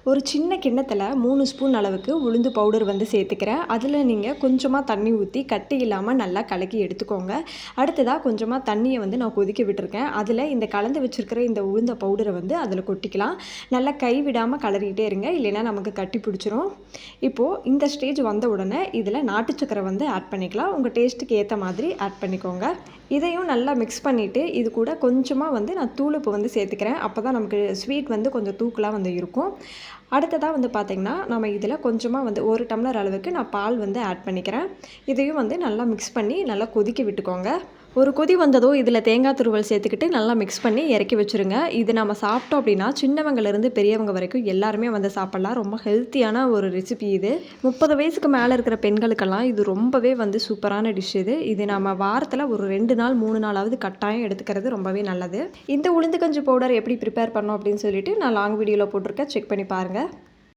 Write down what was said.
ஒரு சின்ன கிண்ணத்தில் 3 ஸ்பூன் அளவுக்கு உளுந்து பவுடர் வந்து சேர்த்துக்கிறேன். அதில் நீங்கள் கொஞ்சமாக தண்ணி ஊற்றி கட்டி இல்லாமல் நல்லா கலக்கி எடுத்துக்கோங்க. அடுத்ததாக கொஞ்சமாக தண்ணியை வந்து நான் கொதிக்க விட்டுருக்கேன். அதில் இந்த கலந்து வச்சுருக்கிற இந்த உளுந்த பவுடரை வந்து அதில் கொட்டிக்கலாம். நல்லா கை விடாமல் கலரிக்கிட்டே இருங்க, இல்லைன்னா நமக்கு கட்டி பிடிச்சிரும். இப்போது இந்த ஸ்டேஜ் வந்த உடனே இதில் நாட்டு சக்கரை வந்து ஆட் பண்ணிக்கலாம். உங்கள் டேஸ்ட்டுக்கு ஏற்ற மாதிரி ஆட் பண்ணிக்கோங்க. இதையும் நல்லா மிக்ஸ் பண்ணிவிட்டு இது கூட கொஞ்சமாக வந்து நான் தூளுப்பு வந்து சேர்த்துக்கிறேன். அப்போ தான் நமக்கு ஸ்வீட் வந்து கொஞ்சம் தூக்கலாக வந்து இருக்கும். அடுத்ததாக வந்து பார்த்திங்கன்னா நம்ம இதில் கொஞ்சமாக வந்து 1 டம்ளர் அளவுக்கு நான் பால் வந்து ஆட் பண்ணிக்கிறேன். இதையும் வந்து நல்லா மிக்ஸ் பண்ணி நல்லா கொதிக்க விட்டுக்கோங்க. ஒரு கொதி வந்ததும் இதில் தேங்காய் துருவல் சேர்த்துக்கிட்டு நல்லா மிக்ஸ் பண்ணி இறக்கி வச்சுருங்க. இது நம்ம சாப்பிட்டோம் அப்படின்னா சின்னவங்கலேருந்து பெரியவங்க வரைக்கும் எல்லாருமே வந்து சாப்பிட்லாம். ரொம்ப ஹெல்த்தியான ஒரு ரெசிபி இது. 30 வயசுக்கு மேலே இருக்கிற பெண்களுக்கெல்லாம் இது ரொம்பவே வந்து சூப்பரான டிஷ் இது. இது நம்ம வாரத்தில் ஒரு 2 நாள் 3 நாளாவது கட்டாயம் எடுத்துக்கிறது ரொம்பவே நல்லது. இந்த உளுந்து கஞ்சி பவுடர் எப்படி ப்ரிப்பேர் பண்ணோம் அப்படின்னு சொல்லிட்டு நான் லாங் வீடியோவில் போட்டிருக்கேன், செக் பண்ணி பாருங்கள்.